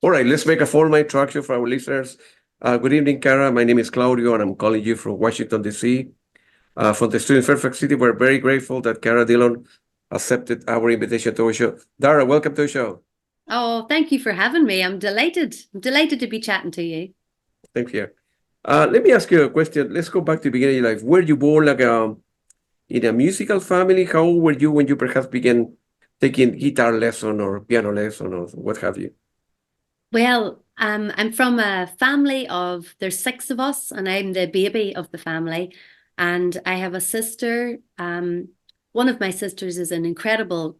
All right, let's make a formal introduction for our listeners. Good evening, Cara. My name is Claudio, and I'm calling you from Washington, D.C. From the Student Fairfax City. We're very grateful that Cara Dillon accepted our invitation to our show. Dara, welcome to the show. Oh, thank you for having me. I'm delighted. I'm delighted to be chatting to you. Thank you. Let me ask you a question. Let's go back to the beginning of your life. Were you born in a musical family? How old were you when you perhaps began taking guitar lesson or piano lesson or what have you? Well, I'm from a family of, there's six of us, and I'm the baby of the family. And I have a sister. One of my sisters is an incredible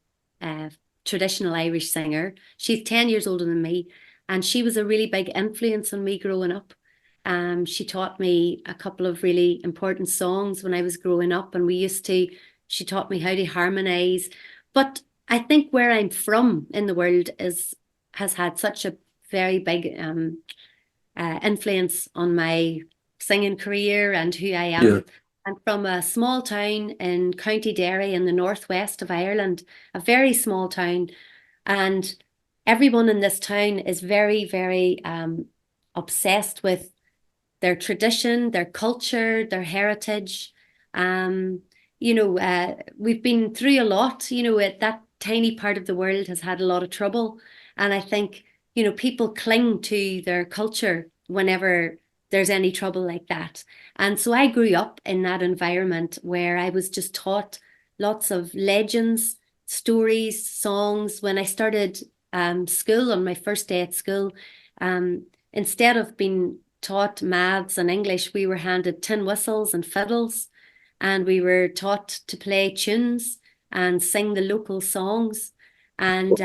traditional Irish singer. She's 10 years older than me, and she was a really big influence on me growing up. She taught me a couple of really important songs when I was growing up, and she taught me how to harmonize. But I think where I'm from in the world has had such a very big influence on my singing career and who I am. Yeah. I'm from a small town in County Derry in the northwest of Ireland, a very small town. And everyone in this town is very, very obsessed with their tradition, their culture, their heritage. We've been through a lot, that tiny part of the world has had a lot of trouble. And I think people cling to their culture whenever there's any trouble like that. And so I grew up in that environment where I was just taught lots of legends, stories, songs. When I started school on my first day at school, instead of being taught maths and English, we were handed tin whistles and fiddles, and we were taught to play tunes and sing the local songs. And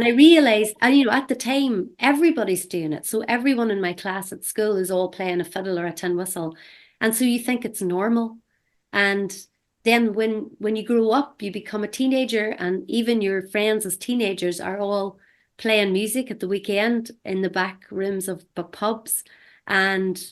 I realized, and at the time, everybody's doing it. So everyone in my class at school is all playing a fiddle or a tin whistle. And so you think it's normal. And then when you grow up, you become a teenager, and even your friends as teenagers are all playing music at the weekend in the back rooms of pubs. And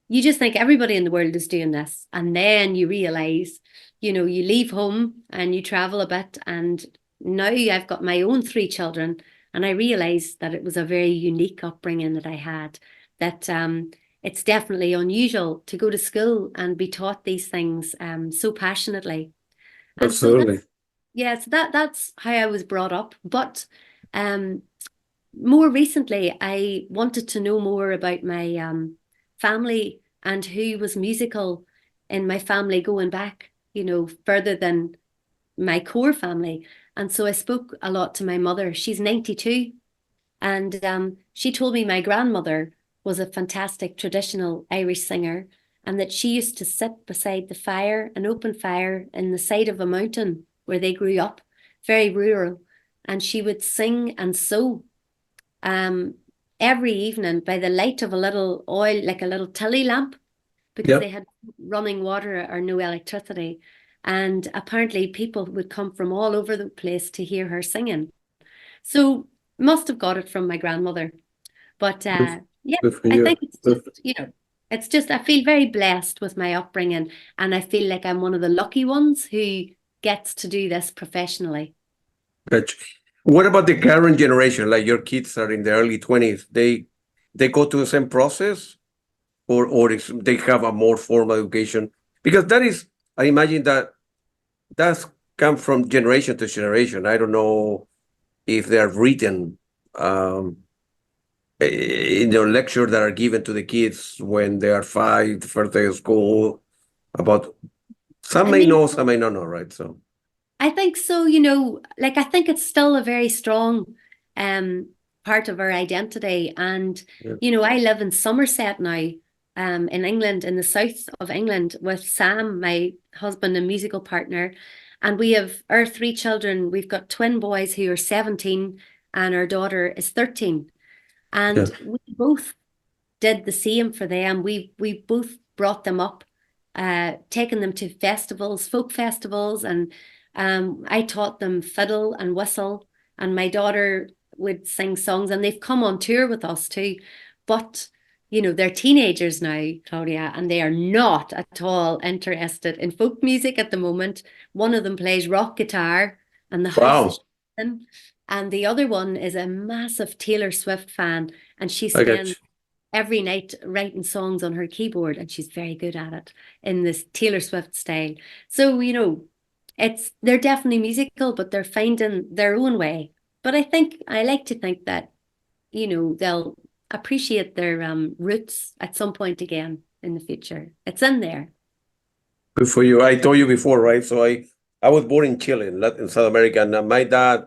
you just think everybody in the world is doing this. And then you realize, you leave home and you travel a bit, and now I've got my own three children, and I realized that it was a very unique upbringing that I had, that it's definitely unusual to go to school and be taught these things so passionately. And so Absolutely. that's how I was brought up. But more recently, I wanted to know more about my family and who was musical in my family going back, further than my core family. And so I spoke a lot to my mother. She's 92. And she told me my grandmother was a fantastic traditional Irish singer, and that she used to sit beside the fire, an open fire in the side of a mountain where they grew up, very rural. And she would sing and sew every evening by the light of a little oil, like a little tilly lamp, because they Yep. had running water or no electricity. And apparently people would come from all over the place to hear her singing. So must have got it from my grandmother. But Good, yeah, good for I think you. it's just, I feel very blessed with my upbringing. And I feel like I'm one of the lucky ones who gets to do this professionally. But what about the current generation? Like your kids are in the early 20s. They go to the same process, or they have a more formal education? Because that is, I imagine that's come from generation to generation. I don't know if they are written um, in the lecture that are given to the kids when they are five, the first day of school. About some I may mean, know, some may not know, right? So I think so, I think it's still a very strong um part of our identity. And, yeah, I live in Somerset now, in England, in the south of England, with Sam, my husband and musical partner. And we have our three children. We've got twin boys who are 17, and our daughter is 13. yeah. And we both did the same for them. We both brought them up, taken them to festivals, folk festivals, and I taught them fiddle and whistle, and my daughter would sing songs, and they've come on tour with us too. But they're teenagers now, Claudia, and they are not at all interested in folk music at the moment. One of them plays rock guitar, and the house Wow. is shaking. And the other one is a massive Taylor Swift fan, and she I got spends you. every night writing songs on her keyboard, and she's very good at it in this Taylor Swift style. So, they're definitely musical, but they're finding their own way. But I like to think that, they'll appreciate their roots at some point again in the future. It's in there. Good for you. I told you before, right? So I was born in Chile, in South America, and my dad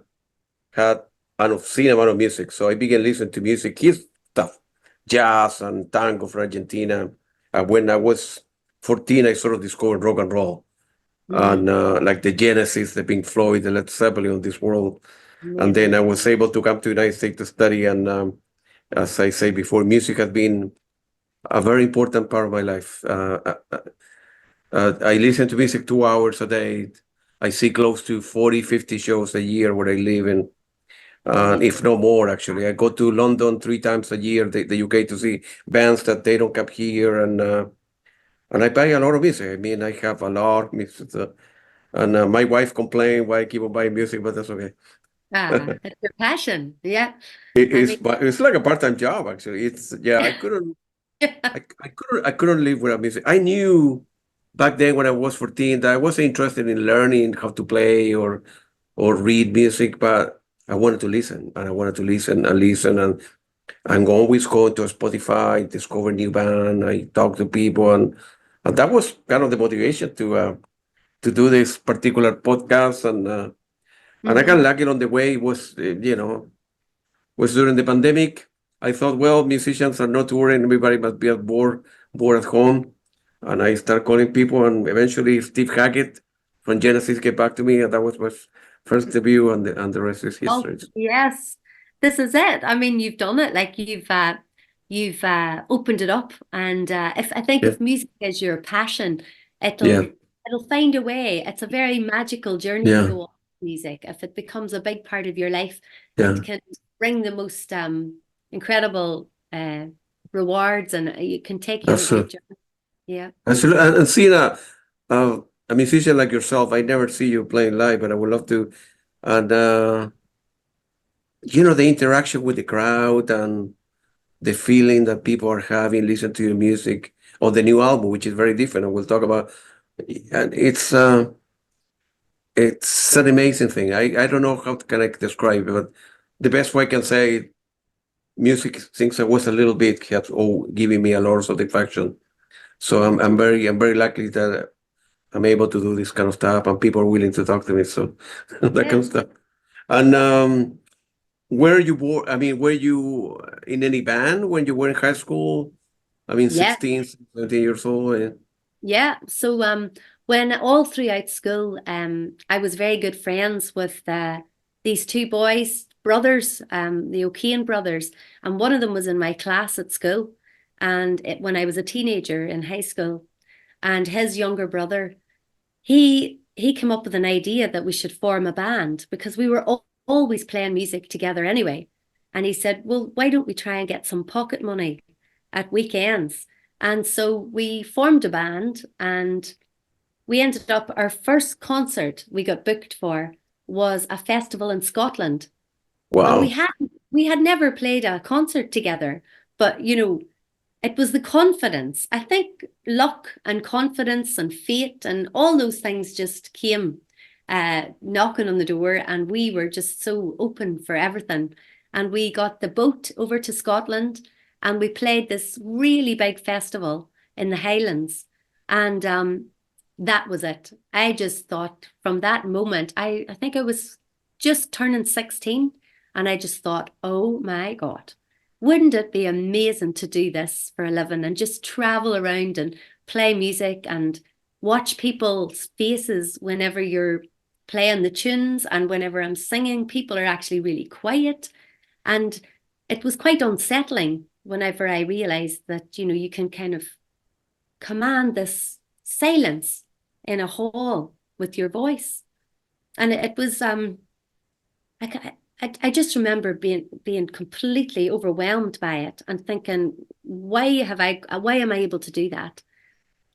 had an obscene amount of music. So I began listening to music, his stuff, jazz and tango from Argentina. When I was 14, I sort of discovered rock and roll and Mm, like the Genesis, the Pink Floyd, the Led Zeppelin of this world. And then I amazing. was able to come to the United States to study. And as I say before, music has been a very important part of my life. I listen to music 2 hours a day. I see close to 40, 50 shows a year where I live in, if Amazing. no more, actually. I go to London 3 times a year, the UK, to see bands that they don't come here. And I buy a lot of music. I mean, I have a lot of music. And my wife complained why I keep on buying music, but that's okay. It's your passion. Yeah. It I is, mean, but it's like a part-time job, actually. It's, yeah, I couldn't live without music. I knew back then when I was 14 that I wasn't interested in learning how to play or read music, but I wanted to listen and I wanted to listen and listen. And I'm always going to Spotify, discover new band. I talk to people, and that was kind of the motivation to do this particular podcast. And I got mhm. lucky on the way. It was was during the pandemic. I thought, well, musicians are not touring. Everybody must be bored at home. And I started calling people, and eventually Steve Hackett from Genesis get back to me, and that was my first debut, and the rest is Oh, history. yes. This is it. I mean, you've done it. Like you've opened it up. And if I think Yeah, if music is your passion, yeah, it'll find a way. It's a very magical journey to yeah, go on with music. If it becomes a big part of your life, it yeah. can bring the most incredible rewards, and it can take you on a great Absolutely. journey. Yeah. Absolutely. And seeing a musician like yourself, I never see you playing live, but I would love to. And the interaction with the crowd and the feeling that people are having, listen to your music or the new album, which is very different, and we'll talk about. And it's an amazing thing. I don't know how can I describe it, but the best way I can say music since I was a little bit has all giving me a lot of satisfaction. So I'm very lucky that I'm able to do this kind of stuff, and people are willing to talk to me. So that kind Yeah. of stuff. And where you born? I mean, were you in any band when you were in high school? I mean, Yeah. 16, 17 years old. Yeah. So when all throughout school, I was very good friends with these two boys, brothers, the O'Kane brothers, and one of them was in my class at school. And when I was a teenager in high school, and his younger brother, he came up with an idea that we should form a band because we were always playing music together anyway. And he said, "Well, why don't we try and get some pocket money at weekends?" And so we formed a band, and we ended up, our first concert we got booked for was a festival in Scotland. And Wow. we had never played a concert together, but it was the confidence. I think luck and confidence and fate and all those things just came knocking on the door, and we were just so open for everything. And we got the boat over to Scotland, and we played this really big festival in the Highlands. And that was it. I just thought from that moment, I think I was just turning 16, and I just thought, oh my God, wouldn't it be amazing to do this for a living and just travel around and play music and watch people's faces whenever you're playing the tunes, and whenever I'm singing, people are actually really quiet. And it was quite unsettling whenever I realized that, you can kind of command this silence in a hall with your voice. And it was I just remember being completely overwhelmed by it and thinking, why am I able to do that?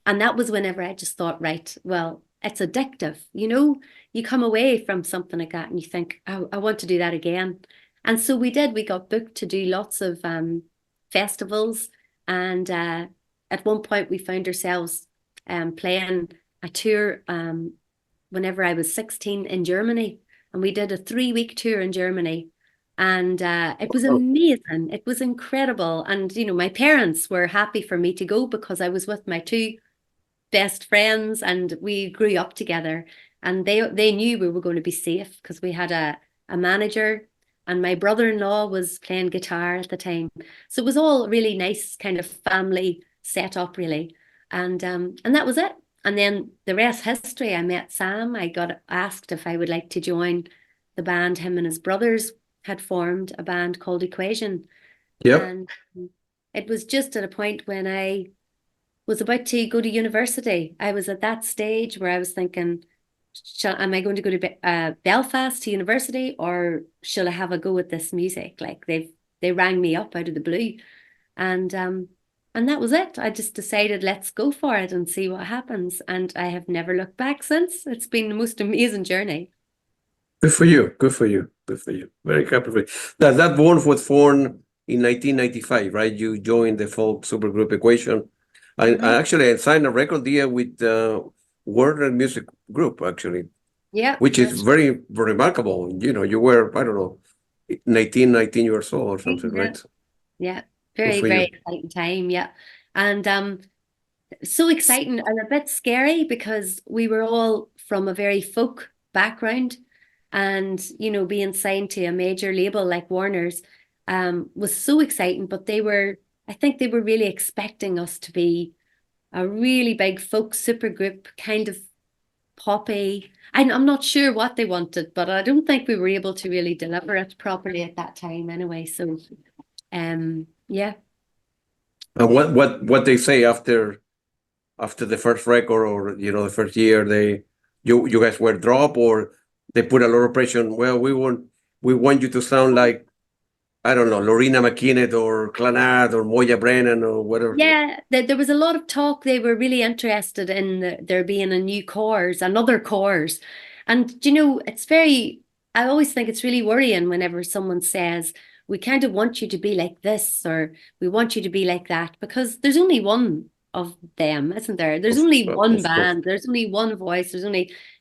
And that was whenever I just thought, right, well, it's addictive, you know. You come away from something like that and you think, oh, I want to do that again. And so we did. We got booked to do lots of festivals, and at one point we found ourselves playing a tour whenever I was 16 in Germany, and we did a 3-week tour in Germany. And it was amazing. It was incredible. And, you know, my parents were happy for me to go because I was with my two best friends and we grew up together. And they knew we were going to be safe because we had a manager, and my brother-in-law was playing guitar at the time. So it was all really nice kind of family set up, really. And that was it. And then the rest history. I met Sam. I got asked if I would like to join the band. Him and his brothers had formed a band called Equation. Yep. And it was just at a point when I was about to go to university. I was at that stage where I was thinking, am I going to go to Belfast to university, or shall I have a go at this music? Like they rang me up out of the blue, and that was it. I just decided, let's go for it and see what happens. And I have never looked back since. It's been the most amazing journey. Good for you. Good for you. Good for you. Very happy for you. That bond was formed in 1995, right? You joined the folk supergroup Equation. I actually signed a record deal with Warner Music Group, actually, Yeah, which is very remarkable. You know, you were, I don't know, 19 years old or something, yeah, right? yeah. Good Very, for very you. exciting time. Yeah, and so exciting and a bit scary because we were all from a very folk background, and you know, being signed to a major label like Warner's was so exciting. But I think they were really expecting us to be a really big folk supergroup, kind of poppy. I'm not sure what they wanted, but I don't think we were able to really deliver it properly at that time anyway. So yeah. And what they say after the first record, or the first year, you guys were dropped, or they put a lot of pressure on, well, we want you to sound like, I don't know, Lorena McKinnon or Clannad or Moya Brennan or whatever. Yeah, there was a lot of talk. They were really interested in there being a new chorus, another chorus. And, you know, I always think it's really worrying whenever someone says, we kind of want you to be like this, or we want you to be like that, because there's only one of them, isn't there? There's only one Of course. band, there's only one voice,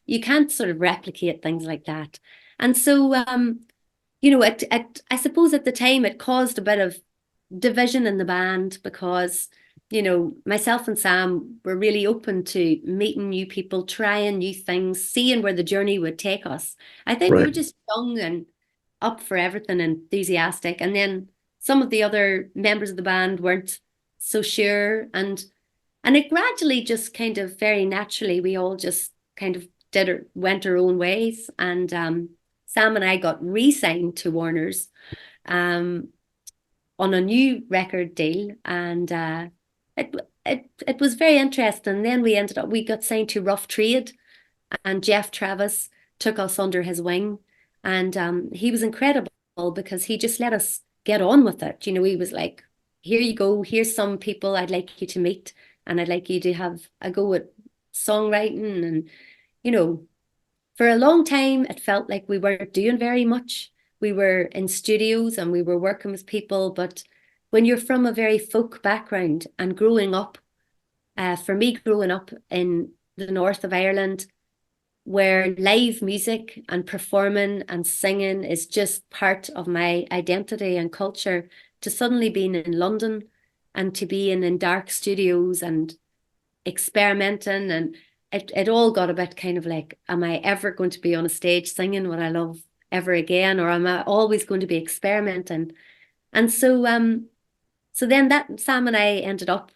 you can't sort of replicate things like that. And so, you know, I suppose at the time it caused a bit of division in the band because, you know, myself and Sam were really open to meeting new people, trying new things, seeing where the journey would take us. I think we were Right. just young and up for everything, enthusiastic. And then some of the other members of the band weren't so sure. And it gradually just kind of very naturally, we all just kind of went our own ways. And Sam and I got re-signed to Warner's um, on a new record deal, and it was very interesting. Then we got signed to Rough Trade, and Jeff Travis took us under his wing, and he was incredible because he just let us get on with it. You know, he was like, "Here you go. Here's some people I'd like you to meet, and I'd like you to have a go at songwriting." And you know, for a long time, it felt like we weren't doing very much. We were in studios and we were working with people, but when you're from a very folk background and growing up, for me, growing up in the north of Ireland, where live music and performing and singing is just part of my identity and culture, to suddenly being in London and to being in dark studios and experimenting, and it all got a bit kind of like, am I ever going to be on a stage singing what I love ever again, or am I always going to be experimenting? And so then that Sam and I ended up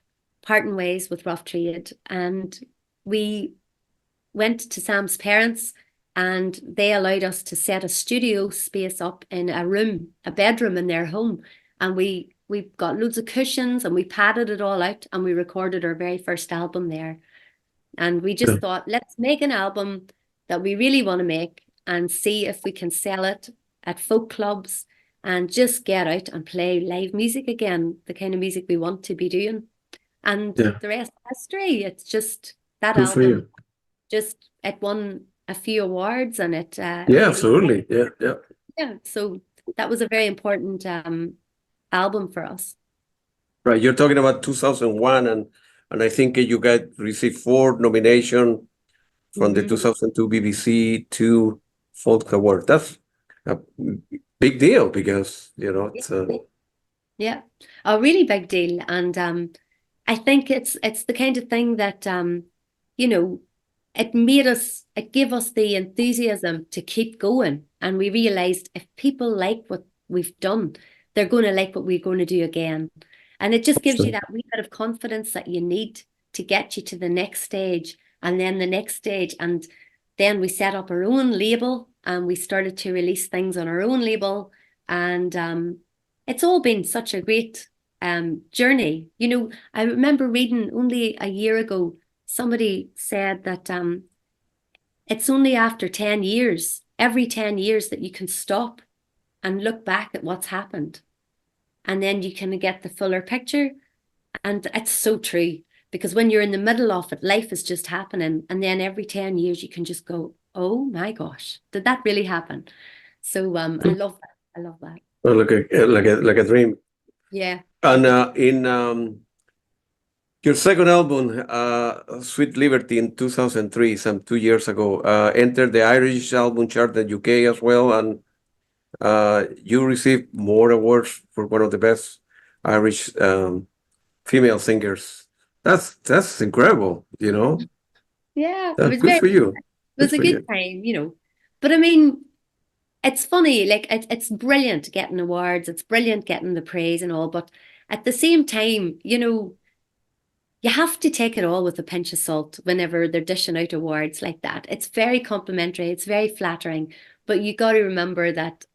parting ways with Rough Trade, and we went to Sam's parents, and they allowed us to set a studio space up in a bedroom in their home. And we got loads of cushions and we padded it all out, and we recorded our very first album there. And we Yeah. just thought, let's make an album that we really want to make and see if we can sell it at folk clubs and just get out and play live music again, the kind of music we want to be doing. And Yeah. the rest is history. It's just that Good for album you. just it won a few awards, and it Yeah, really, absolutely. Yeah. yeah. So that was a very important album for us. Right. You're talking about 2001, and I think you got received 4 nomination from the Hmm. 2002 BBC Two Folk Award. That's a big deal because it's Yeah, a really big deal. And I think it's the kind of thing that you know, it gave us the enthusiasm to keep going. And we realized if people like what we've done, they're going to like what we're going to do again. And it just gives you that wee bit of confidence that you need to get you to the next stage and then the next stage. And then we set up our own label and we started to release things on our own label. And it's all been such a great journey. I remember reading only a year ago, somebody said that it's only after 10 years, every 10 years, that you can stop and look back at what's happened. And then you can get the fuller picture. And it's so true because when you're in the middle of it, life is just happening. And then every 10 years, you can just go, oh my gosh, did that really happen? So I love that. I love that. like a dream. Yeah. And in your second album, Sweet Liberty, in 2003, some 2 years ago, entered the Irish album chart in the UK as well, and you received more awards for one of the best Irish female singers. That's incredible. Yeah. That's good for you. It was a good time. But I mean, it's funny, like it's brilliant getting awards, it's brilliant getting the praise and all, but at the same time, you have to take it all with a pinch of salt whenever they're dishing out awards like that. It's very complimentary, it's very flattering, but you got to remember that,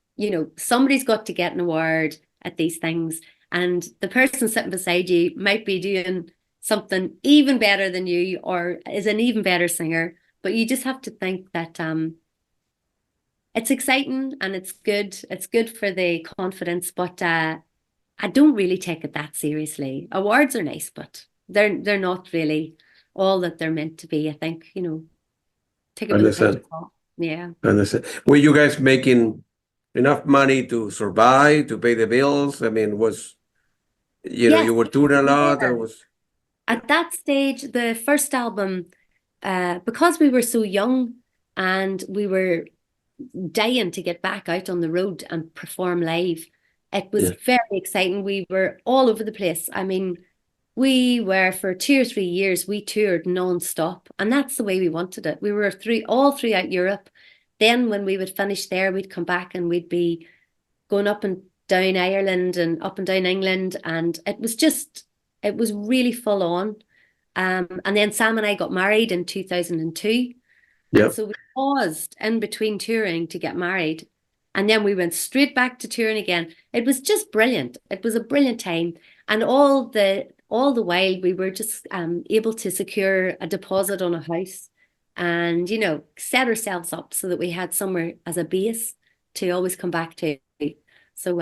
somebody's got to get an award at these things, and the person sitting beside you might be doing something even better than you or is an even better singer, but you just have to think that it's exciting and it's good. It's good for the confidence, but I don't really take it that seriously. Awards are nice, but they're not really all that they're meant to be. I think, take it with a pinch Understand. of salt. Yeah. Understand. Were you guys making enough money to survive, to pay the bills? I mean, Yes, you were touring a we lot. were. At that stage, the first album, because we were so young and we were dying to get back out on the road and perform live, it was Yeah. very exciting. We were all over the place. I mean, we were for 2 or 3 years, we toured non-stop, and that's the way we wanted it. We were all throughout Europe. Then when we would finish there, we'd come back and we'd be going up and down Ireland and up and down England, and it was really full on. And then Sam and I got married in 2002. Yeah. And so we paused in between touring to get married. And then we went straight back to touring again. It was just brilliant. It was a brilliant time. And all the while we were just able to secure a deposit on a house and, set ourselves up so that we had somewhere as a base to always come back to. So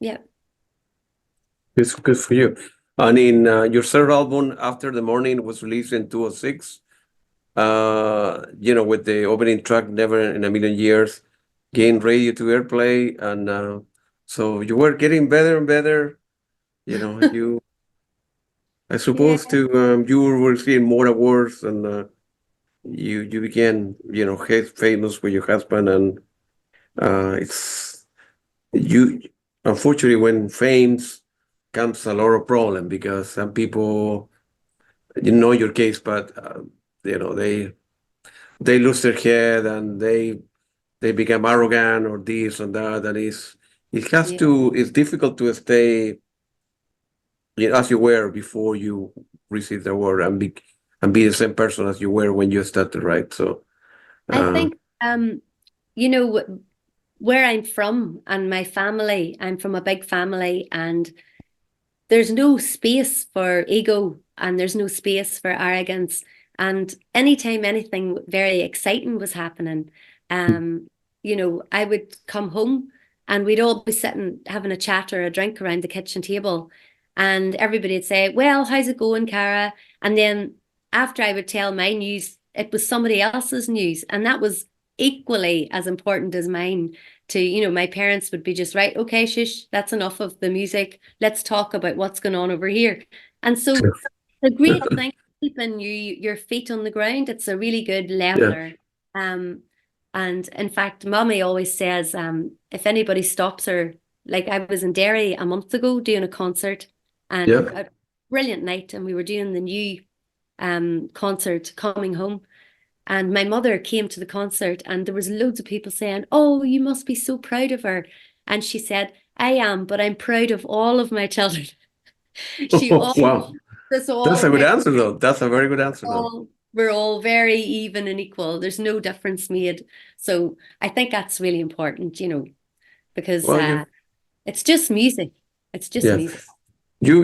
yeah. It's good for you. And in your third album, After the Morning, was released in 2006. With the opening track "Never in a Million Years," gained radio to airplay, and so you were getting better and better. You, I Yeah. suppose, you were seeing more awards, and you began, famous with your husband, and it's you. Unfortunately, when fames comes a lot of problem because some people, your case, but they lose their head and they become arrogant or this and that, and Yeah. it's difficult to stay, as you were before you received the award, and be the same person as you were when you started, right? So I think you know where I'm from and my family, I'm from a big family, and there's no space for ego and there's no space for arrogance. And anytime anything very exciting was happening, I would come home and we'd all be sitting having a chat or a drink around the kitchen table. And everybody would say, well, how's it going, Cara? And then after I would tell my news, it was somebody else's news, and that was equally as important as mine. To, my parents would be just, right, okay, shush, that's enough of the music. Let's talk about what's going on over here. And so the great thing, keeping your feet on the ground, it's a really good leveler. And in fact, mommy always says, if anybody stops her, like I was in Derry a month ago doing a concert, and a brilliant night, and we were doing the new concert Coming Home. And my mother came to the concert, and there was loads of people saying, "Oh, you must be so proud of her." And she said, "I am, but I'm proud of all of my children." She Oh, all wow. this That's all a good kind answer, though. That's a very good answer, though. all we're all very even and equal. There's no difference made. So I think that's really important, because Well, you, it's just music. It's just yeah, music. you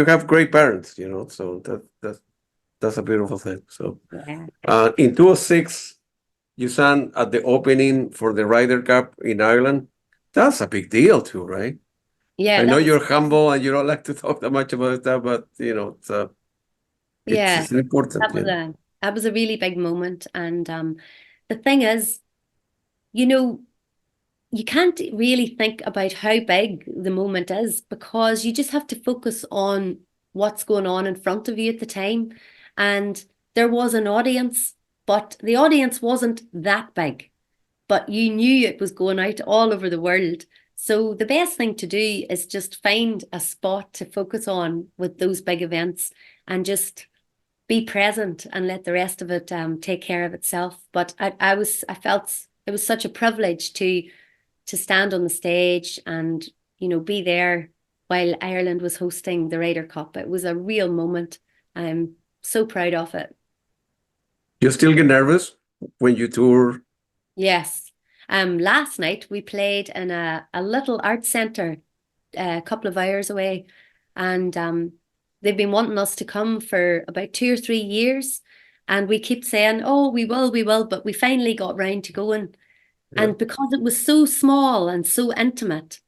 have great parents, so that's a beautiful thing. So, Yeah. in 2006, you sang at the opening for the Ryder Cup in Ireland. That's a big deal too, right? Yeah, I know that was you're humble and you don't like to talk that much about that, but yeah, it's important, that was a really big moment. And the thing is, you know, you can't really think about how big the moment is, because you just have to focus on what's going on in front of you at the time. And there was an audience, but the audience wasn't that big, but you knew it was going out all over the world. So the best thing to do is just find a spot to focus on with those big events, and just be present and let the rest of it take care of itself. But I felt it was such a privilege to stand on the stage and, be there while Ireland was hosting the Ryder Cup. It was a real moment. I'm so proud of it. You still get nervous when you tour? Yes. Last night we played in a little art centre a couple of hours away, and they've been wanting us to come for about 2 or 3 years, and we keep saying, "Oh, we will," but we finally got round to going. Yeah. And because it was so small and so intimate,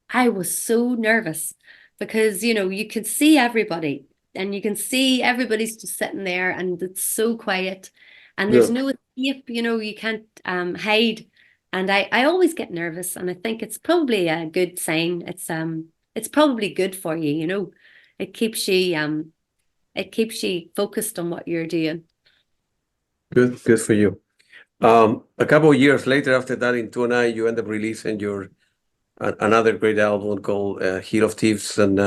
I was so nervous, because, you can see everybody, and you can see everybody's just sitting there, and it's so quiet, and there's Yeah. no escape, you can't hide. And I always get nervous, and I think it's probably a good sign. It's probably good for you, It keeps you focused on what you're doing. Good for you. A couple of years later, after that, in 2009, you end up releasing your another great album called Heat of Thieves, and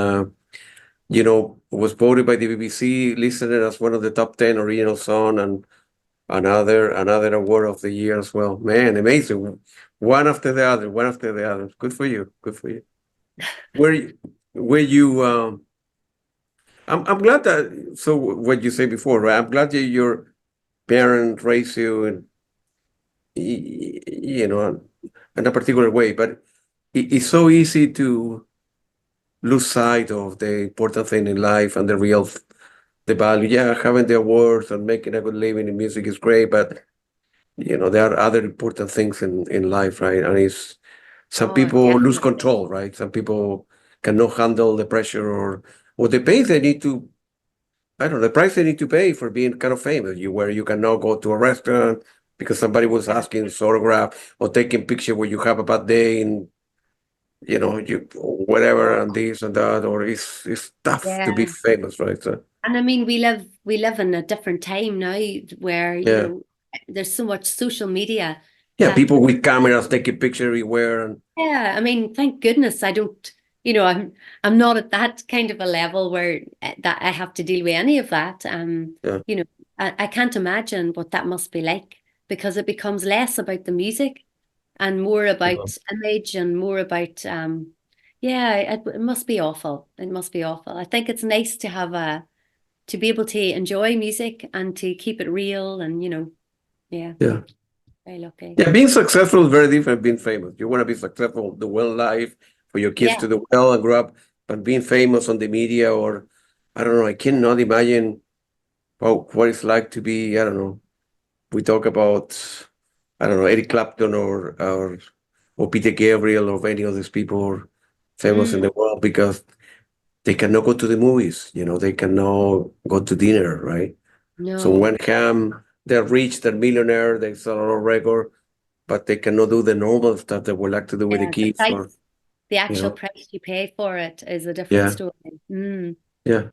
was voted by the BBC listener as one of the top 10 original song, and another award of the year as well. Man, amazing! One after the other, one after the other. Good for you. Good for you. Were you? I'm glad that. So what you say before, right? I'm glad that your parents raised you, and in a particular way. But it's so easy to lose sight of the important thing in life and the value. Yeah, having the awards and making a good living in music is great, but there are other important things in life, right? And some Oh, people lose definitely. control, right? Some people cannot handle the pressure or the pain they need to. I don't know, the price they need to pay for being kind of famous. Where you cannot go to a restaurant because somebody was asking his autograph, or taking picture when you have a bad day, and you whatever, and this and that, or it's tough to be Yeah. famous, right? So And I mean, we live in a different time now, where, yeah, there's so much social media yeah, that, people with cameras taking picture everywhere, and yeah, I mean, thank goodness I don't, I'm not at that kind of a level where that I have to deal with any of that. yeah, I can't imagine what that must be like, because it becomes less about the music and more yeah, about image, and more about, yeah, it must be awful. It must be awful. I think it's nice to be able to enjoy music and to keep it real, and, yeah, yeah. very lucky. Yeah, being successful is very different than being famous. You want to be successful, do well in life, for your kids Yeah. to do well and grow up, but being famous on the media, or I don't know, I cannot imagine what it's like to be, I don't know. We talk about, I don't know, Eric Clapton, or Peter Gabriel, or any of these people who are famous in Mm, the world because they cannot go to the movies, they cannot go to dinner, right? So No. one ham, they're rich, they're millionaire, they sell a lot of record, but they cannot do the normal stuff they would like to do with the Yeah, the kids, or price, the you actual know, price you pay for it is a different yeah, story. Mm. yeah.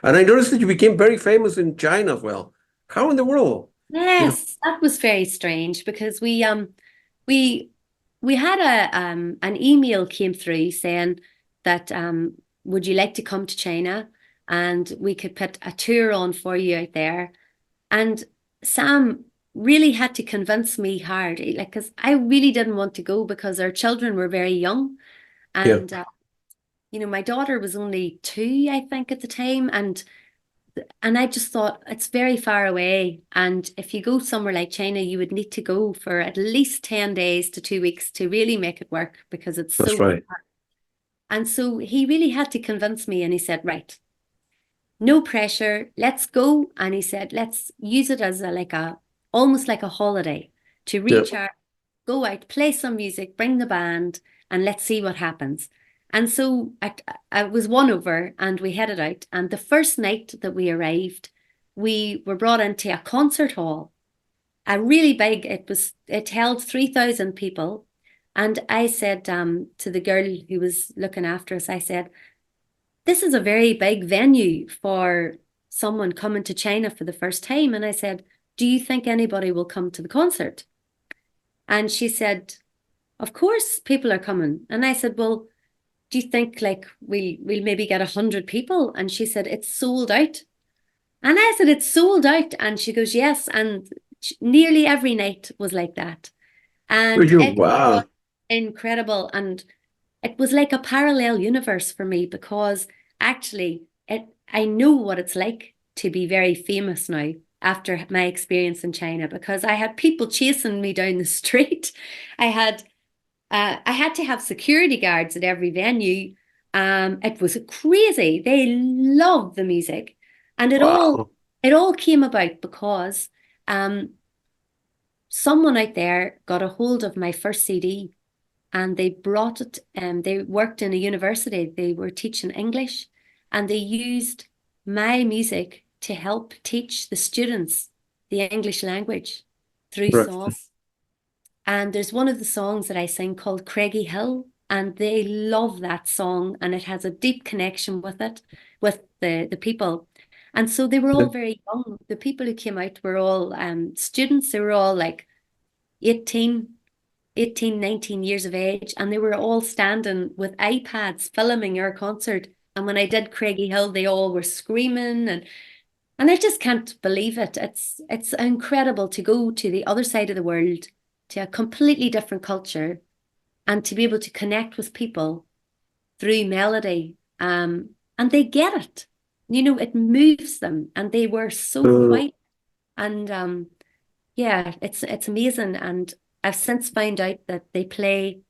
And I noticed that you became very famous in China as well. How in the world? You know, Yes, that was very strange because we we had an email came through saying that would you like to come to China and we could put a tour on for you out there. And Sam really had to convince me hard, like, because I really didn't want to go because our children were very young. yeah, And, my daughter was only 2, I think, at the time. And I just thought it's very far away. And if you go somewhere like China, you would need to go for at least 10 days to 2 weeks to really make it work because it's that's so right. far. And so he really had to convince me. And he said, right, no pressure, let's go. And he said, let's use it as almost like a holiday to Yeah, recharge, go out, play some music, bring the band, and let's see what happens. And so I was won over and we headed out. And the first night that we arrived, we were brought into a concert hall, a really big, it held 3,000 people. And I said to the girl who was looking after us, I said, this is a very big venue for someone coming to China for the first time. And I said, do you think anybody will come to the concert? And she said, of course people are coming. And I said, well, do you think like we'll maybe get 100 people? And she said, it's sold out. And I said, it's sold out. And she goes, yes. And nearly every night was like that. And you, it was wow. incredible. And it was like a parallel universe for me because actually I know what it's like to be very famous now after my experience in China because I had people chasing me down the street. I had I had to have security guards at every venue. It was crazy. They loved the music, and Wow. it all came about because um, someone out there got a hold of my first CD and they brought it and they worked in a university. They were teaching English and they used my music to help teach the students the English language through Right. song. And there's one of the songs that I sing called Craigie Hill, and they love that song, and it has a deep connection with it, with the people. And so they were Yeah. all very young. The people who came out were all students. They were all like 18, 18, 19 years of age, and they were all standing with iPads filming our concert. And when I did Craigie Hill, they all were screaming and I just can't believe it. It's incredible to go to the other side of the world, to a completely different culture, and to be able to connect with people through melody. And they get it. It moves them, and they were so Uh, quiet. And yeah, it's amazing. And I've since found out that they play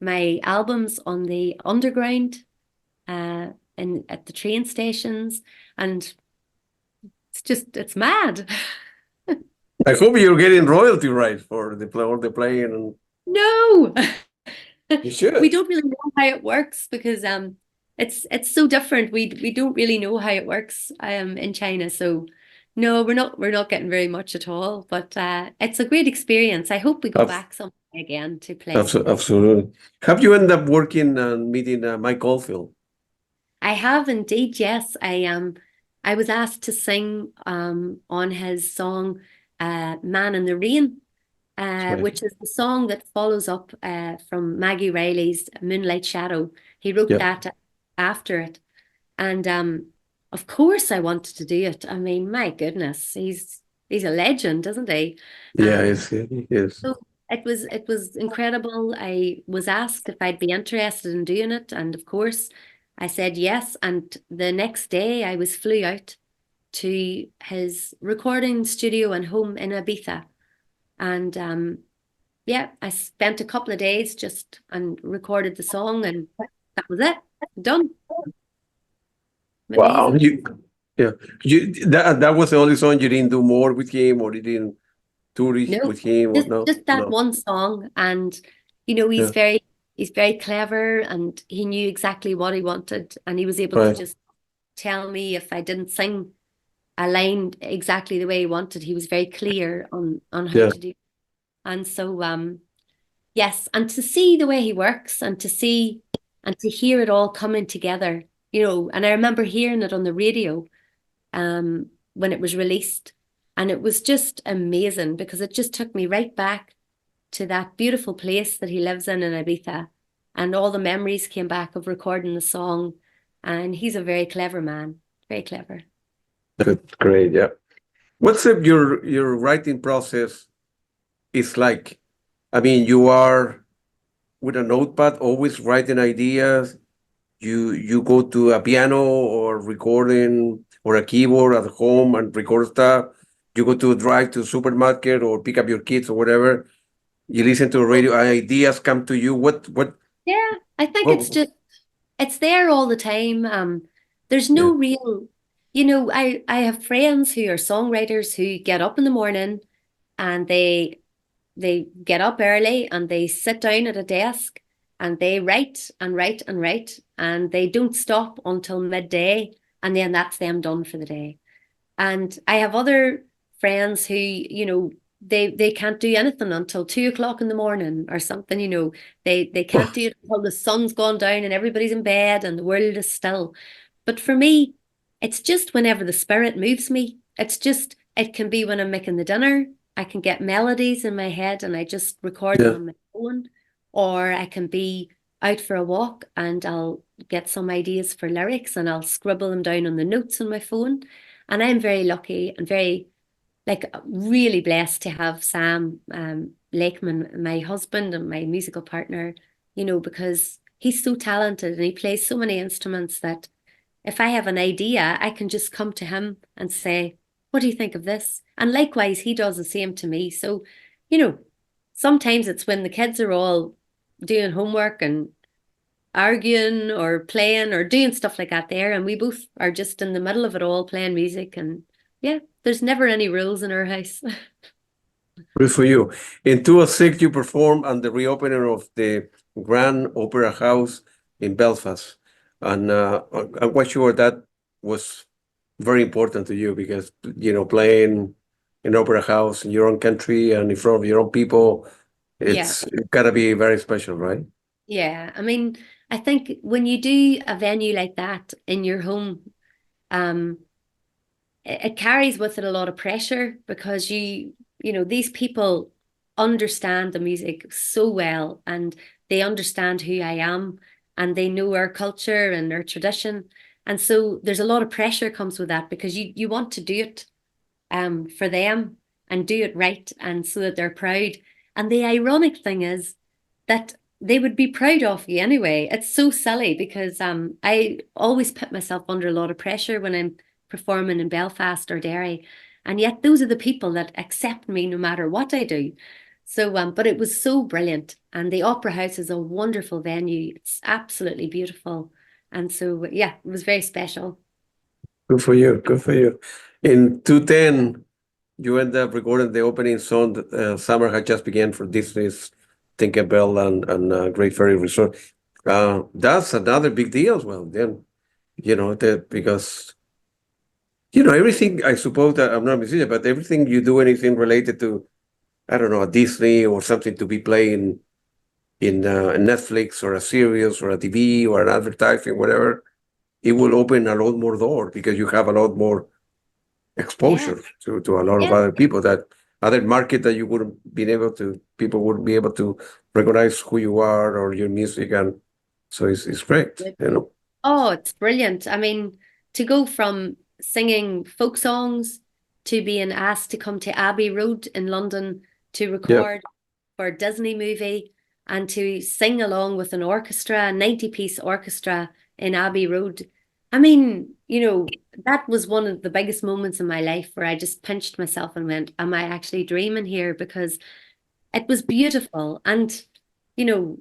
my albums on the underground, uh, and at the train stations, and it's mad. I hope you're getting royalty rights for the play, all the playing, and No, you we should. don't really know how it works because it's so different. We don't really know how it works in China. So no, we're not getting very much at all. But it's a great experience. I hope we go Abs- back someday again to play. Absolutely. Have you ended up working and meeting Mike Oldfield? I have indeed, yes. I was asked to sing on his song Man in the Rain, That's right. which is the song that follows up from Maggie Riley's Moonlight Shadow. He wrote Yeah. that after it. And of course I wanted to do it. I mean, my goodness, he's a legend, isn't he? Yeah, Um, it is. so it was incredible. I was asked if I'd be interested in doing it, and of course I said yes. And the next day I was flew out to his recording studio and home in Ibiza. And yeah, I spent a couple of days just and recorded the song, and that was it. Done. Wow. Amazing. Yeah. That was the only song you didn't do more with him, or you didn't tour No, with him, or no? just that No. one song. And Yeah. he's very clever and he knew exactly what he wanted. And he was able to Right. just tell me if I didn't sing aligned exactly the way he wanted. He was very clear on how Yeah. to do. And so yes, and to see the way he works and to see and to hear it all coming together, and I remember hearing it on the radio when it was released. And it was just amazing because it just took me right back to that beautiful place that he lives in Ibiza. And all the memories came back of recording the song. And he's a very clever man, very clever. Good, great, yeah. What's your writing process is like? I mean, you are with a notepad, always writing ideas. You go to a piano or recording or a keyboard at home and record stuff. You go to drive to supermarket or pick up your kids or whatever. You listen to the radio. Ideas come to you. Yeah, I think What? it's there all the time. There's Yeah. no real, I have friends who are songwriters who get up in the morning and they get up early and they sit down at a desk and they write and write and write and they don't stop until midday, and then that's them done for the day. And I have other friends who, they can't do anything until 2 o'clock in the morning or something, they can't do it until the sun's gone down and everybody's in bed and the world is still. But for me, it's just whenever the spirit moves me. It can be when I'm making the dinner. I can get melodies in my head and I just record them Yeah. on my phone. Or I can be out for a walk and I'll get some ideas for lyrics and I'll scribble them down on the notes on my phone. And I'm very lucky and very, like, really blessed to have Sam Lakeman, my husband and my musical partner, because he's so talented and he plays so many instruments that if I have an idea, I can just come to him and say, what do you think of this? And likewise, he does the same to me. So, you know, sometimes it's when the kids are all doing homework and arguing or playing or doing stuff like that there, and we both are just in the middle of it all playing music. And yeah, there's never any rules in our house. Good for you. In 2006, you performed on the reopening of the Grand Opera House in Belfast. And I'm quite sure that was very important to you because, playing in opera house in your own country and in front of your own people, Yeah. it's gotta be very special, right? Yeah. I mean, I think when you do a venue like that in your home, um, it carries with it a lot of pressure because these people understand the music so well and they understand who I am and they know our culture and our tradition. And so there's a lot of pressure comes with that because you want to do it for them and do it right and so that they're proud. And the ironic thing is that they would be proud of you anyway. It's so silly because I always put myself under a lot of pressure when I'm performing in Belfast or Derry. And yet those are the people that accept me no matter what I do. So but it was so brilliant. And the Opera House is a wonderful venue. It's absolutely beautiful. And so yeah, it was very special. Good for you. Good for you. In 2010, you end up recording the opening song that Summer had just began for Disney's Tinkerbell and Great Fairy Resort. That's another big deal as well. Then, that because, everything, I suppose that I'm not a musician, but everything you do, anything related to, I don't know, a Disney or something to be playing in Netflix or a series or a TV or an advertising, whatever, it will open a lot more doors because you have a lot more Yeah. exposure to a lot of Yeah. other people that other market that you wouldn't been able to people wouldn't be able to recognize who you are or your music, and so it's great. Oh, it's brilliant. I mean, to go from singing folk songs to being asked to come to Abbey Road in London to Yeah. record for a Disney movie and to sing along with an orchestra, a 90-piece orchestra in Abbey Road. I mean, that was one of the biggest moments in my life where I just pinched myself and went, am I actually dreaming here? Because it was beautiful. And, you know,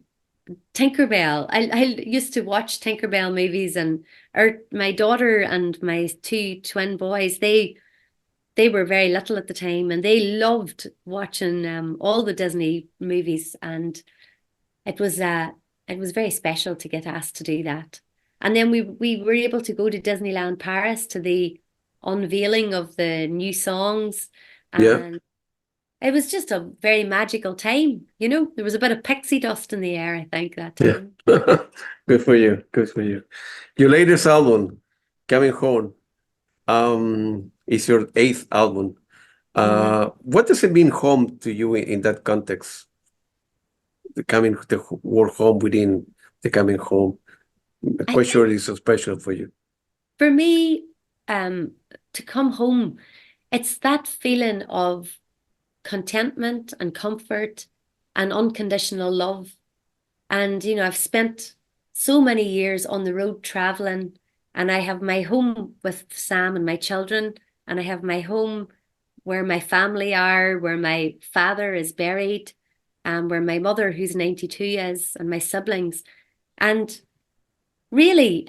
Tinkerbell. I used to watch Tinkerbell movies, and my daughter and my two twin boys, they were very little at the time and they loved watching all the Disney movies, and it was very special to get asked to do that. And then we were able to go to Disneyland Paris to the unveiling of the new songs. Yeah. And it was just a very magical time. There was a bit of pixie dust in the air, I think, that Yeah. time. Good for you. Good for you. Your latest album, Coming Home, is your eighth album. Mm. What does it mean home to you in that context? The word home within the coming home. I'm I quite sure think it's so special for you. for me, to come home, it's that feeling of contentment and comfort and unconditional love. And, I've spent so many years on the road traveling, and I have my home with Sam and my children, and I have my home where my family are, where my father is buried, and where my mother, who's 92, is, and my siblings. And really,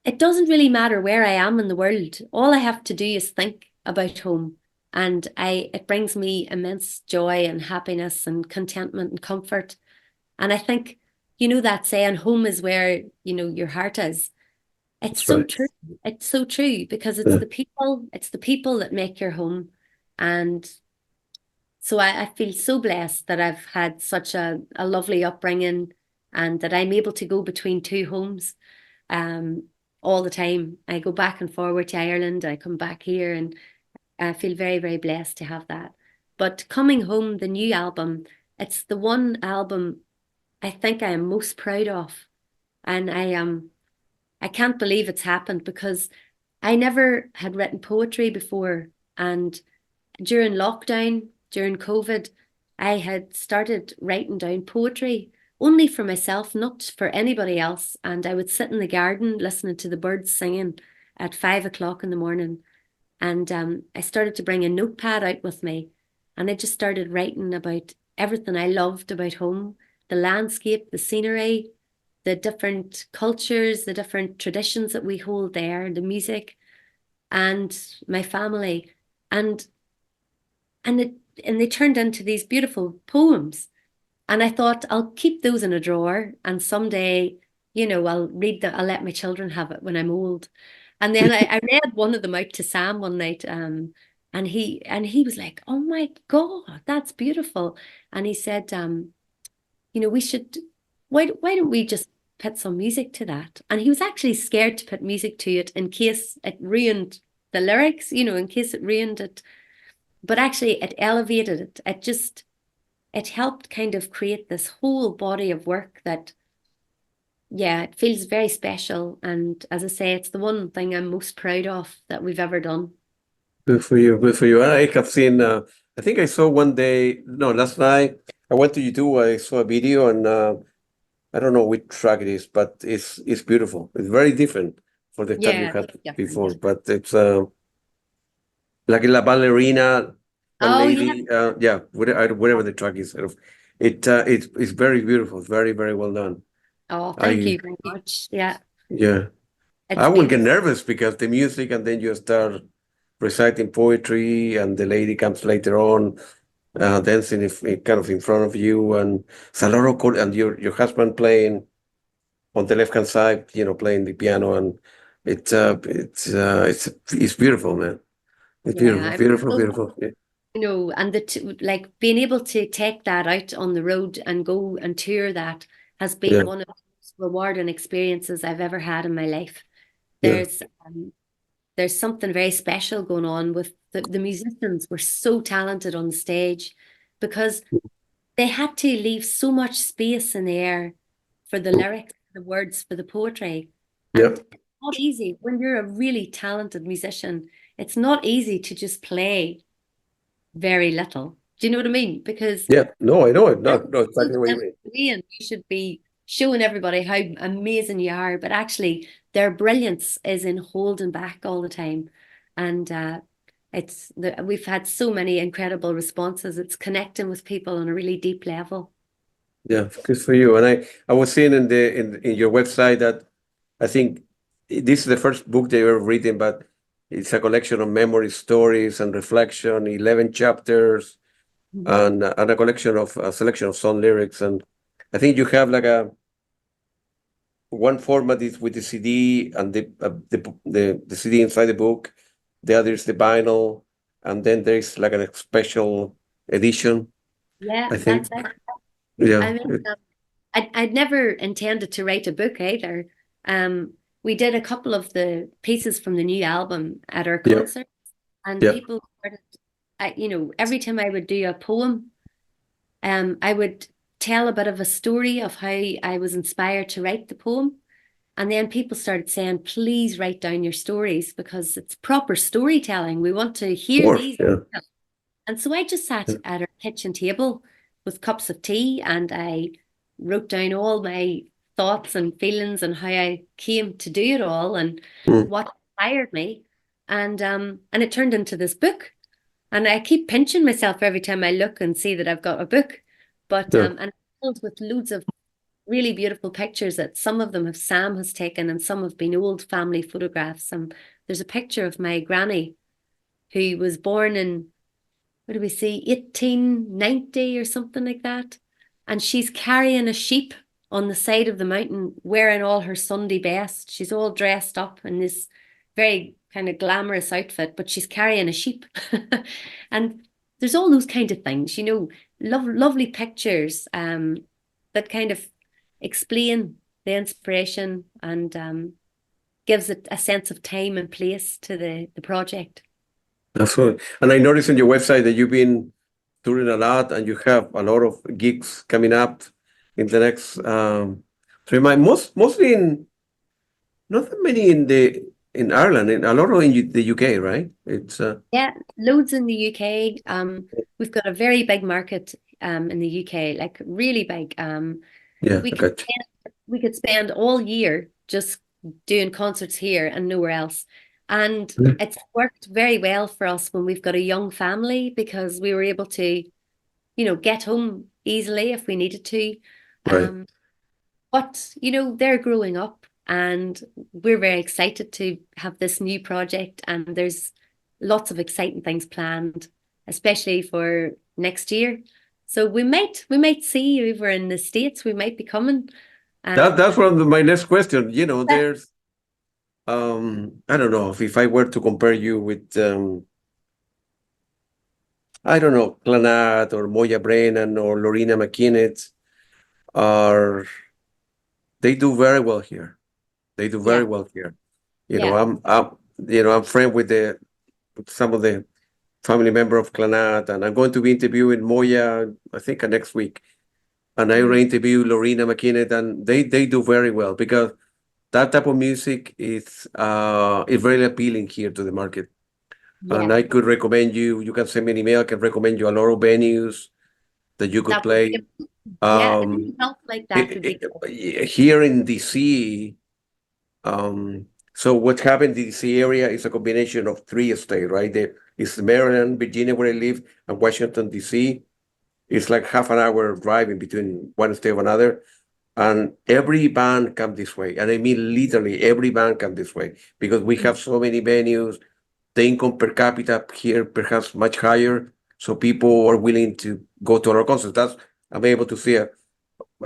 it doesn't really matter where I am in the world. All I have to do is think about home. And it brings me immense joy and happiness and contentment and comfort. And I think, that saying, home is where, your heart is. It's That's so right. true. It's so true because Yeah. it's the people that make your home. And so I feel so blessed that I've had such a lovely upbringing and that I'm able to go between two homes um, all the time. I go back and forward to Ireland. I come back here and I feel very, very blessed to have that. But Coming Home, the new album, it's the one album I think I am most proud of. And I can't believe it's happened because I never had written poetry before. And during lockdown, during COVID, I had started writing down poetry only for myself, not for anybody else. And I would sit in the garden listening to the birds singing at 5 o'clock in the morning. And I started to bring a notepad out with me. And I just started writing about everything I loved about home, the landscape, the scenery, the different cultures, the different traditions that we hold there, the music, and my family. And and it and they turned into these beautiful poems. And I thought I'll keep those in a drawer and someday, I'll let my children have it when I'm old. And then I read one of them out to Sam one night, and he was like, "Oh my God, that's beautiful." And he said, we should why don't we just put some music to that? And he was actually scared to put music to it in case it ruined the lyrics, in case it ruined it. But actually it elevated it. It helped kind of create this whole body of work that, yeah, it feels very special. And as I say, it's the one thing I'm most proud of that we've ever done. Good for you. Good for you. I have seen, I think I saw one day, no, last night, I went to YouTube, I saw a video and I don't know which track it is, but it's beautiful. It's very different for the track you Yeah, had before, different. but it's like La Ballerina, one Oh yeah. lady, yeah, whatever the track is, sort of, it's very beautiful, very, very well done. Oh, thank I, you very much. Yeah, yeah, I it's would get beautiful. nervous because the music and then you start reciting poetry and the lady comes later on dancing kind of in front of you and it's a lot of and your husband playing on the left hand side, playing the piano and it's beautiful, man. It's Yeah, beautiful, I'm beautiful, so, beautiful. Yeah, and like being able to take that out on the road and go and tour that has been yeah, one of the most rewarding experiences I've ever had in my life. yeah, There's there's something very special going on with the musicians were so talented on the stage because they had to leave so much space in the air for the lyrics, the words, for the poetry. yeah, And it's not easy when you're a really talented musician. It's not easy to just play very little. Do you know what I mean? Because yeah. No, I know it. No, that's no, so exactly what you mean. and you should be showing everybody how amazing you are, but actually their brilliance is in holding back all the time. And we've had so many incredible responses. It's connecting with people on a really deep level. Yeah, good for you. And I was seeing in your website that I think this is the first book that you've ever written, but it's a collection of memory, stories, and reflection, 11 chapters, Mhm. and a collection of a selection of song lyrics. And I think you have like a one format is with the CD and the CD inside the book, the other is the vinyl, and then there's like a special edition, Yeah, I that's think. it. Yeah. I mean, I'd never intended to write a book either. We did a couple of the pieces from the new album at our Yeah. concert, and Yeah. people started, every time I would do a poem, I would tell a bit of a story of how I was inspired to write the poem. And then people started saying, please write down your stories because it's proper storytelling. We want to Of hear course. these. Yeah. And so I just sat Yeah. at our kitchen table with cups of tea and I wrote down all my thoughts and feelings and how I came to do it all and Mm. what inspired me. And it turned into this book. And I keep pinching myself every time I look and see that I've got a book. But Yeah. and it's filled with loads of really beautiful pictures that some of them have Sam has taken and some have been old family photographs. And there's a picture of my granny who was born in, what do we see, 1890 or something like that. And she's carrying a sheep on the side of the mountain, wearing all her Sunday best. She's all dressed up in this very kind of glamorous outfit, but she's carrying a sheep. And there's all those kind of things, lovely pictures that kind of explain the inspiration and gives it a sense of time and place to the project. That's good. And I noticed on your website that you've been touring a lot and you have a lot of gigs coming up in the next 3 months, mostly not that many in Ireland, and a lot of in the UK, right? It's Yeah, loads in the UK. We've got a very big market in the UK, like really big. yeah, We I could got you. we could spend all year just doing concerts here and nowhere else. And Mm. it's worked very well for us when we've got a young family because we were able to, get home easily if we needed to. Right. But, they're growing up and we're very excited to have this new project. And there's lots of exciting things planned, especially for next year. So we might see you over in the States. We might be coming. That's one of my next question. That- There's I don't know if I were to compare you with I don't know, Clanat or Moya Brennan or Lorena McKinnett, are they do very well here. They do very yeah, well here. yeah. I'm friend with some of the family member of Clanat, and I'm going to be interviewing Moya, I think, next week. And I Mm, re-interview Lorena McKinnett, and they do very well because that type of music is very appealing here to the market. And yeah, I could recommend you. You can send me an email. I can recommend you a lot of venues that you could that would play. be, yeah, Um, any help like that would be good. Here in DC, so what happened in DC area is a combination of three states, right? There is Maryland, Virginia, where I live, and Washington, DC. It's like half an hour driving between one state and another. And every band come this way. And I mean literally every band come this way because we Mm. have so many venues. The income per capita here perhaps much higher. So people are willing to go to our concerts. I'm able to see I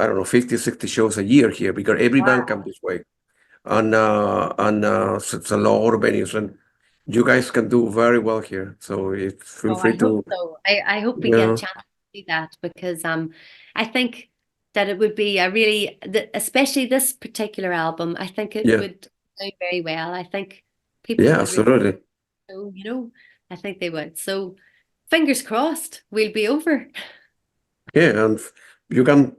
don't know, 50, 60 shows a year here because every band Wow. come this way. And so it's a lot of venues, and you guys can do very well here. So feel Oh, I free hope to, so. I hope we get a yeah, chance to do that because I think that it would be a really, especially this particular album, I think it yeah, would do very well. I think people yeah, would really, absolutely. I think they would. So fingers crossed, we'll be over. Yeah, and you can.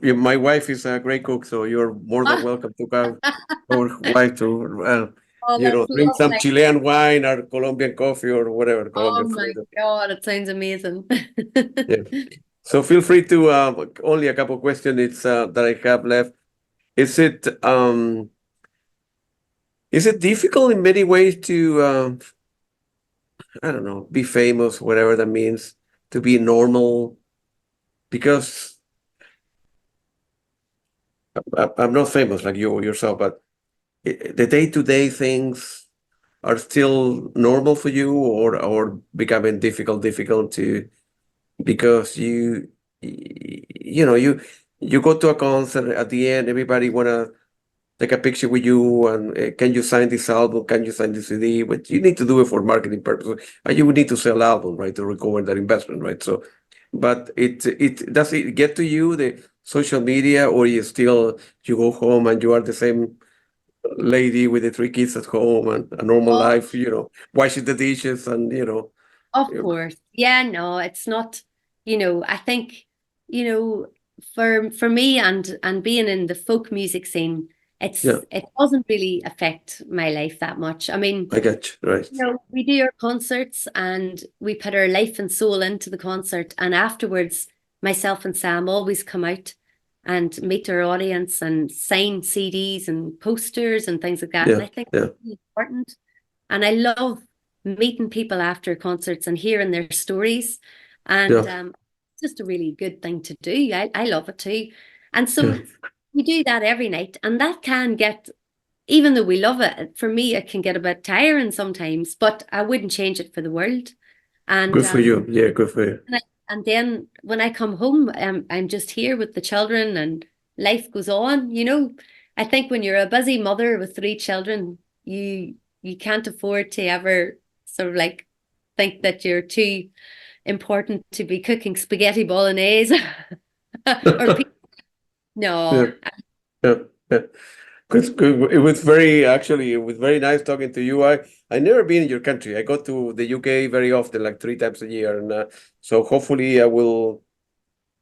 My wife is a great cook, so you're more than Ah, welcome to come. Or wife to, oh, that's drink some lovely. Chilean wine or Colombian coffee or whatever Oh Colombian my food. God, it sounds amazing. Yeah. So feel free to only a couple questions it's that I have left. Is it um is it difficult in many ways to I don't know, be famous, whatever that means, to be normal? Because I'm not famous like you yourself, but the day-to-day things are still normal for you, or becoming difficult to because you know you go to a concert at the end, everybody wanna take a picture with you and can you sign this album? Can you sign this CD? But you need to do it for marketing purposes. And you would need to sell album, right, to recover that investment, right? So, but it does it get to you, the social media, or you go home and you are the same lady with the three kids at home and a normal Oh, life, washing the dishes and of course. Yeah, no, it's not, I think, for me and being in the folk music scene, yeah, it doesn't really affect my life that much. I mean, I get you, right. we do our concerts and we put our life and soul into the concert. And afterwards, myself and Sam always come out and meet our audience and sign CDs and posters and things like that. And Yeah, I think yeah, it's really important. And I love meeting people after concerts and hearing their stories. And yeah, it's just a really good thing to do. I love it too. And yeah. so we do that every night. And that can get, even though we love it, for me, it can get a bit tiring sometimes, but I wouldn't change it for the world. And Good for you. Yeah, good for you. and then when I come home, I'm just here with the children and life goes on. I think when you're a busy mother with three children, you can't afford to ever sort of like think that you're too important to be cooking spaghetti bolognese or Yeah, no. yeah, yeah. Good. It was very nice talking to you. I never been in your country. I go to the UK very often, like 3 times a year, and so hopefully I will.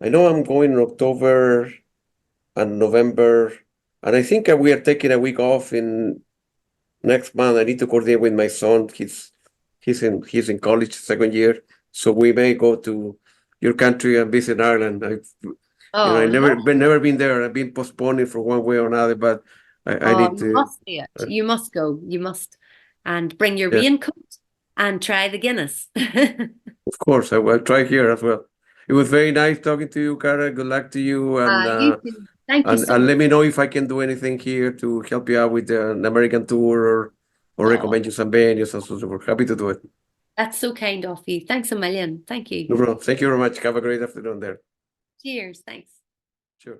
I know I'm going in October and November, and I think we are taking a week off in next month. I need to coordinate with my son. He's in college, second year, so we may go to your country and visit Ireland. I Oh, never been there. I've been postponing for one way or another, but I oh, need you to. must do it. Uh, You must go. You must. And bring your yeah, raincoat and try the Guinness. of course. I will try here as well. It was very nice talking to you, Cara. Good luck to you, and You too. Thank you and so and much. let me know if I can do anything here to help you out with an American tour or Oh, recommend you some venues and so forth. Happy to do it. that's so kind of you. Thanks a million. Thank you. No problem. Thank you very much. Have a great afternoon there. Cheers. Thanks. Sure.